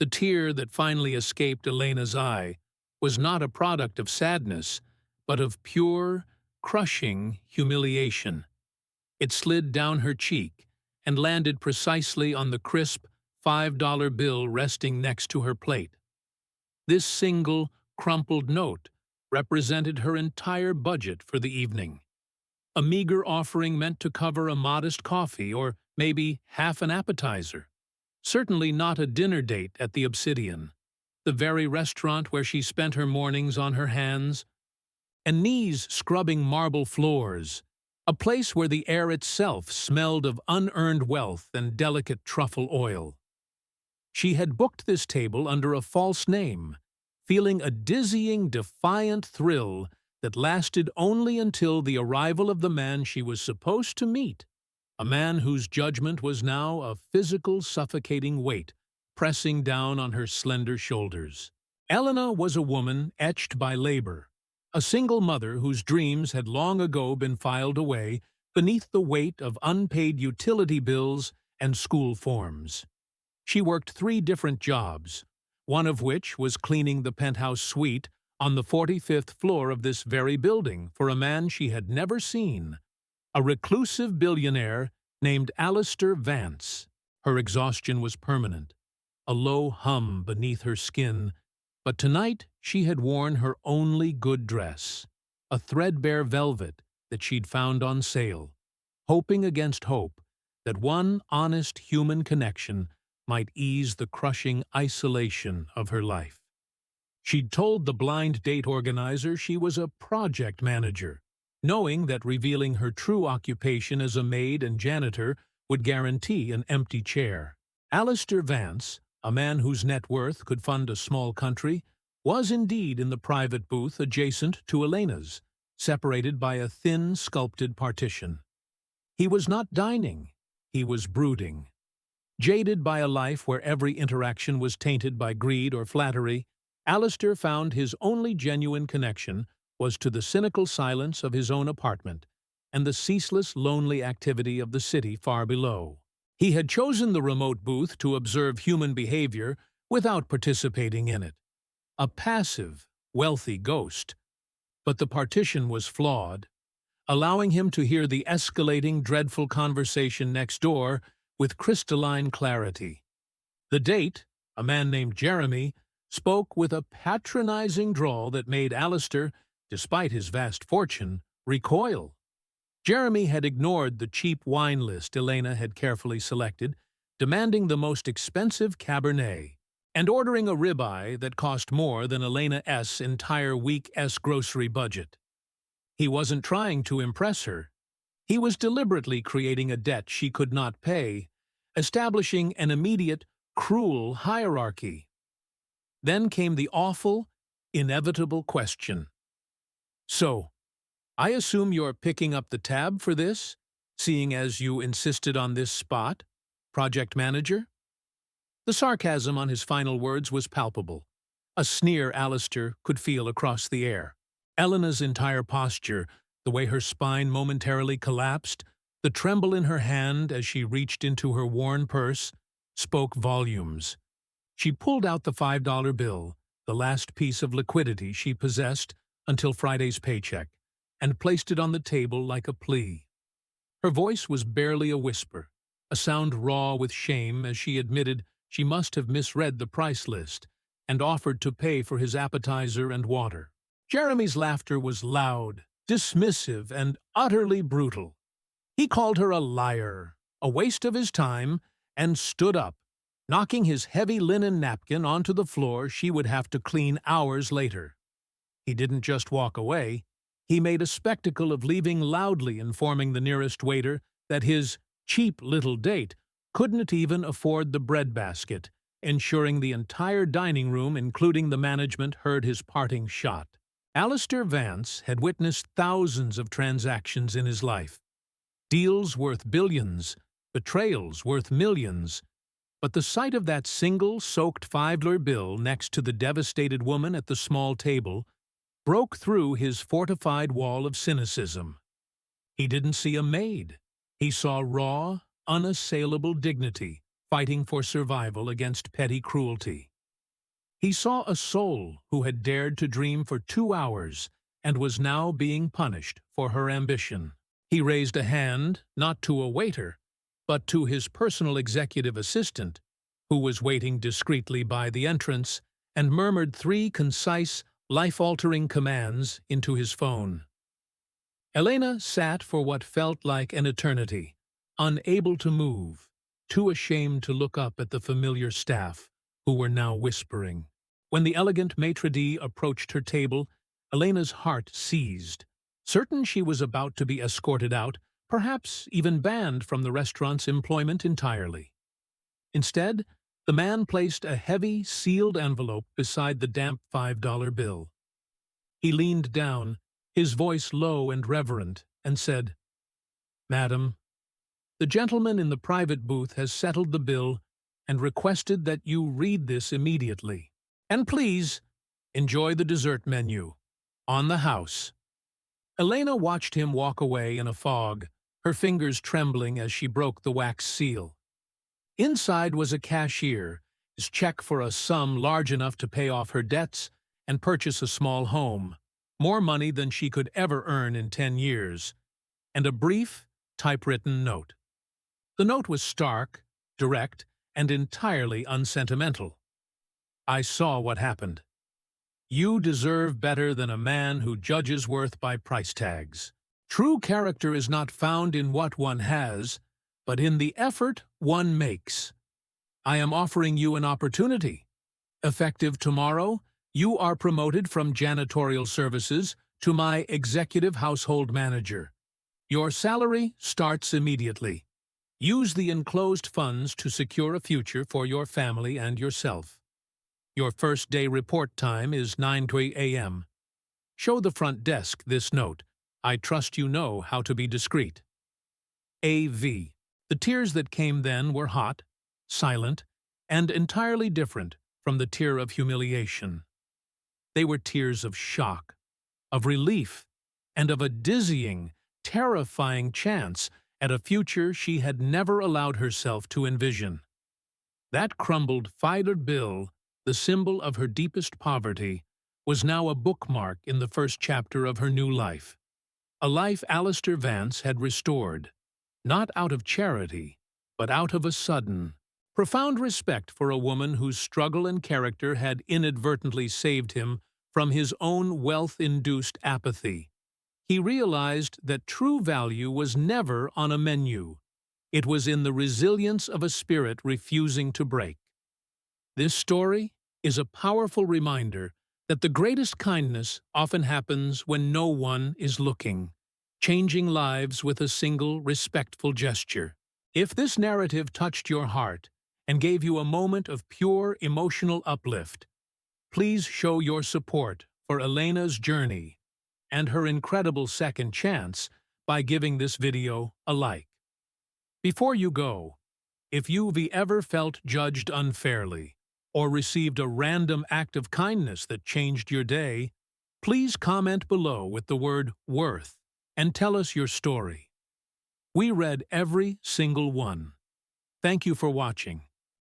The tear that finally escaped Elena's eye was not a product of sadness, but of pure, crushing humiliation. It slid down her cheek and landed precisely on the crisp $5 bill resting next to her plate. This single, crumpled note represented her entire budget for the evening. A meager offering meant to cover a modest coffee or maybe half an appetizer. Certainly not a dinner date at the Obsidian, the very restaurant where she spent her mornings on her hands, and knees scrubbing marble floors, a place where the air itself smelled of unearned wealth and delicate truffle oil. She had booked this table under a false name, feeling a dizzying, defiant thrill that lasted only until the arrival of the man she was supposed to meet, a man whose judgment was now a physical, suffocating weight pressing down on her slender shoulders. Elena was a woman etched by labor, a single mother whose dreams had long ago been filed away beneath the weight of unpaid utility bills and school forms. She worked 3 different jobs, one of which was cleaning the penthouse suite on the 45th floor of this very building for a man she had never seen, a reclusive billionaire named Alistair Vance. Her exhaustion was permanent, a low hum beneath her skin, but tonight she had worn her only good dress, a threadbare velvet that she'd found on sale, hoping against hope that one honest human connection might ease the crushing isolation of her life. She'd told the blind date organizer she was a project manager, knowing that revealing her true occupation as a maid and janitor would guarantee an empty chair. Alistair Vance, a man whose net worth could fund a small country, was indeed in the private booth adjacent to Elena's, separated by a thin, sculpted partition. He was not dining, he was brooding. Jaded by a life where every interaction was tainted by greed or flattery, Alistair found his only genuine connection was to the cynical silence of his own apartment and the ceaseless, lonely activity of the city far below. He had chosen the remote booth to observe human behavior without participating in it. A passive, wealthy ghost. But the partition was flawed, allowing him to hear the escalating, dreadful conversation next door with crystalline clarity. The date, a man named Jeremy, spoke with a patronizing drawl that made Alistair, despite his vast fortune, recoil. Jeremy had ignored the cheap wine list Elena had carefully selected, demanding the most expensive Cabernet, and ordering a ribeye that cost more than Elena's entire week's grocery budget. He wasn't trying to impress her. He was deliberately creating a debt she could not pay, establishing an immediate, cruel hierarchy. Then came the awful, inevitable question. "So, I assume you're picking up the tab for this, seeing as you insisted on this spot, project manager?" The sarcasm on his final words was palpable, a sneer Alistair could feel across the air. Elena's entire posture, the way her spine momentarily collapsed, the tremble in her hand as she reached into her worn purse, spoke volumes. She pulled out the $5 bill, the last piece of liquidity she possessed until Friday's paycheck, and placed it on the table like a plea. Her voice was barely a whisper, a sound raw with shame as she admitted she must have misread the price list and offered to pay for his appetizer and water. Jeremy's laughter was loud, dismissive, and utterly brutal. He called her a liar, a waste of his time, and stood up, knocking his heavy linen napkin onto the floor she would have to clean hours later. He didn't just walk away. He made a spectacle of leaving, loudly informing the nearest waiter that his cheap little date couldn't even afford the breadbasket, ensuring the entire dining room, including the management, heard his parting shot. Alistair Vance had witnessed thousands of transactions in his life. Deals worth billions, betrayals worth millions. But the sight of that single, soaked $5 bill next to the devastated woman at the small table broke through his fortified wall of cynicism. He didn't see a maid. He saw raw, unassailable dignity, fighting for survival against petty cruelty. He saw a soul who had dared to dream for 2 hours and was now being punished for her ambition. He raised a hand, not to a waiter, but to his personal executive assistant, who was waiting discreetly by the entrance, and murmured 3 concise, life-altering commands into his phone. Elena sat for what felt like an eternity, unable to move, too ashamed to look up at the familiar staff, who were now whispering. When the elegant maitre d' approached her table, Elena's heart seized. Certain she was about to be escorted out, perhaps even banned from the restaurant's employment entirely. Instead, the man placed a heavy, sealed envelope beside the damp $5 bill. He leaned down, his voice low and reverent, and said, "Madam, the gentleman in the private booth has settled the bill and requested that you read this immediately. And please, enjoy the dessert menu. On the house." Elena watched him walk away in a fog, her fingers trembling as she broke the wax seal. Inside was a cashier, his check for a sum large enough to pay off her debts and purchase a small home, more money than she could ever earn in 10 years, and a brief, typewritten note. The note was stark, direct, and entirely unsentimental. "I saw what happened. You deserve better than a man who judges worth by price tags. True character is not found in what one has, but in the effort one makes. I am offering you an opportunity. Effective tomorrow, you are promoted from janitorial services to my executive household manager. Your salary starts immediately. Use the enclosed funds to secure a future for your family and yourself. Your first day report time is 9:20 a.m. Show the front desk this note. I trust you know how to be discreet. A.V. The tears that came then were hot, silent, and entirely different from the tear of humiliation. They were tears of shock, of relief, and of a dizzying, terrifying chance at a future she had never allowed herself to envision. That crumbled $5 bill, the symbol of her deepest poverty, was now a bookmark in the first chapter of her new life. A life Alistair Vance had restored, not out of charity, but out of a sudden, profound respect for a woman whose struggle and character had inadvertently saved him from his own wealth-induced apathy. He realized that true value was never on a menu. It was in the resilience of a spirit refusing to break. This story is a powerful reminder that the greatest kindness often happens when no one is looking, changing lives with a single respectful gesture. If this narrative touched your heart and gave you a moment of pure emotional uplift, please show your support for Elena's journey and her incredible second chance by giving this video a like. Before you go, if you've ever felt judged unfairly or received a random act of kindness that changed your day, please comment below with the word "worth" and tell us your story. We read every single one. Thank you for watching.